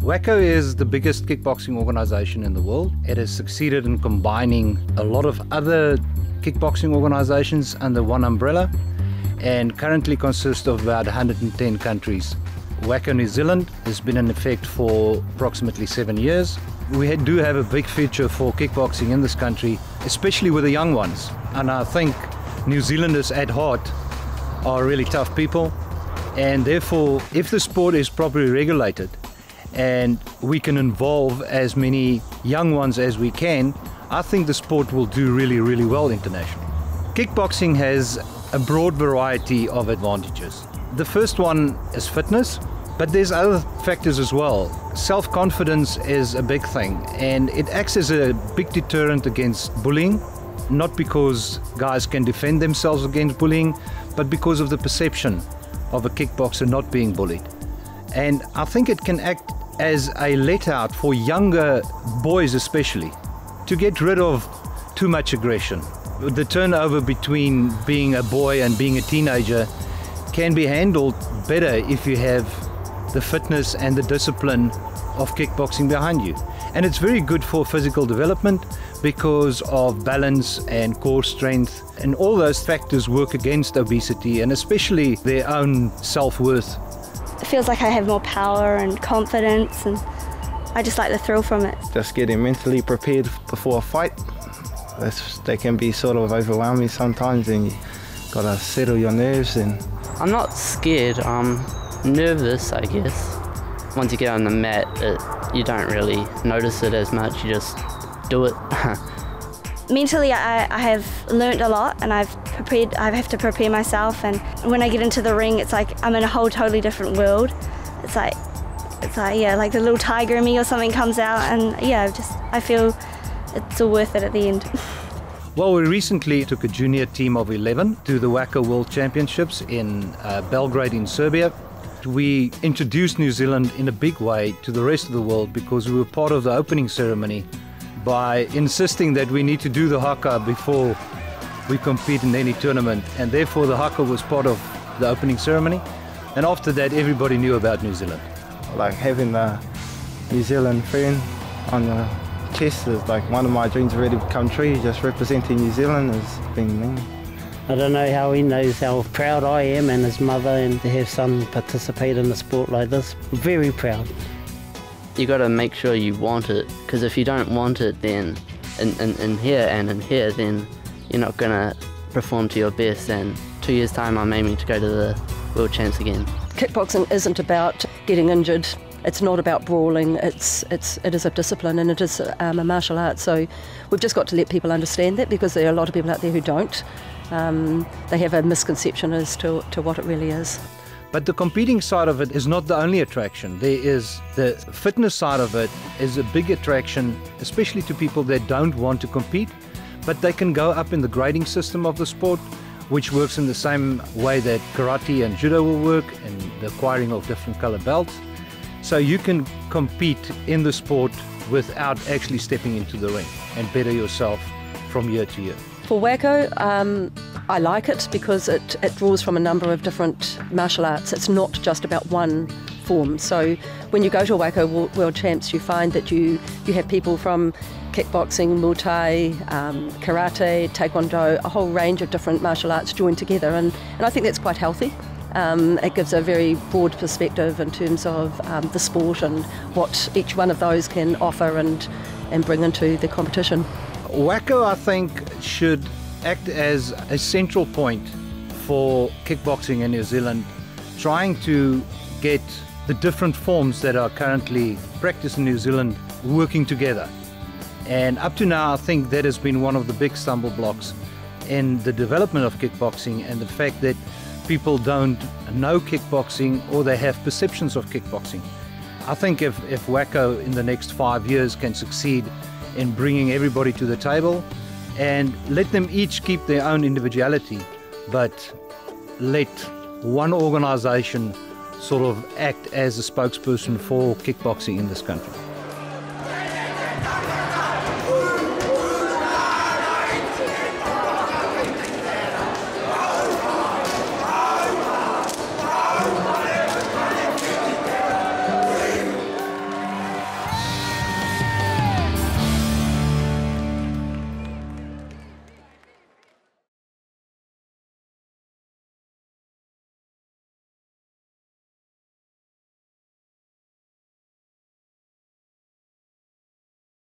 WAKO is the biggest kickboxing organization in the world. It has succeeded in combining a lot of other kickboxing organizations under one umbrella and currently consists of about 110 countries. WAKO New Zealand has been in effect for approximately 7 years. We do have a big future for kickboxing in this country, especially with the young ones. And I think New Zealanders at heart are really tough people, and therefore if the sport is properly regulated and we can involve as many young ones as we can, I think the sport will do really, really well internationally. Kickboxing has a broad variety of advantages. The first one is fitness, but there's other factors as well. Self-confidence is a big thing, and it acts as a big deterrent against bullying, not because guys can defend themselves against bullying, but because of the perception of a kickboxer not being bullied. And I think it can act as a let-out for younger boys especially, to get rid of too much aggression. The turnover between being a boy and being a teenager can be handled better if you have the fitness and the discipline of kickboxing behind you. And it's very good for physical development because of balance and core strength, and all those factors work against obesity and especially their own self-worth. It feels like I have more power and confidence, and I just like the thrill from it. Just getting mentally prepared before a fight. They can be sort of overwhelming sometimes, and you gotta settle your nerves. And I'm not scared, I'm nervous, I guess. Once you get on the mat, you don't really notice it as much, you just do it. Mentally, I have learnt a lot, and I have to prepare myself, and when I get into the ring, it's like I'm in a whole totally different world. It's like yeah, like the little tiger in me or something comes out, and yeah, I feel it's all worth it at the end. Well, we recently took a junior team of 11 to the WAKO World Championships in Belgrade in Serbia. We introduced New Zealand in a big way to the rest of the world because we were part of the opening ceremony by insisting that we need to do the haka before we compete in any tournament, and therefore the haka was part of the opening ceremony, and after that everybody knew about New Zealand. like having a New Zealand friend on the chest is like one of my dreams already come true. Just representing New Zealand has been me. I don't know how he knows how proud I am and his mother, and to have son participate in a sport like this. Very proud. You got to make sure you want it, because if you don't want it, then in here and in here, then you're not going to perform to your best. And 2 years' time, I'm aiming to go to the World Champs again. Kickboxing isn't about getting injured. It's not about brawling. It is a discipline, and it is a martial art. So we've just got to let people understand that, because there are a lot of people out there who don't. They have a misconception as to what it really is. But the competing side of it is not the only attraction. There is the fitness side of it is a big attraction, especially to people that don't want to compete, but they can go up in the grading system of the sport, which works in the same way that karate and judo will work, and the acquiring of different color belts. So you can compete in the sport without actually stepping into the ring and better yourself from year to year. For WAKO, I like it because it draws from a number of different martial arts. It's not just about one form. So when you go to a WAKO World Champs, you find that you have people from kickboxing, Muay Thai, karate, taekwondo, a whole range of different martial arts joined together, and I think that's quite healthy. It gives a very broad perspective in terms of the sport and what each one of those can offer and bring into the competition. WAKO, I think, should act as a central point for kickboxing in New Zealand, trying to get the different forms that are currently practiced in New Zealand working together. And up to now, I think that has been one of the big stumble blocks in the development of kickboxing, and the fact that people don't know kickboxing or they have perceptions of kickboxing. I think if WAKO in the next 5 years can succeed in bringing everybody to the table and let them each keep their own individuality, but let one organization sort of act as a spokesperson for kickboxing in this country.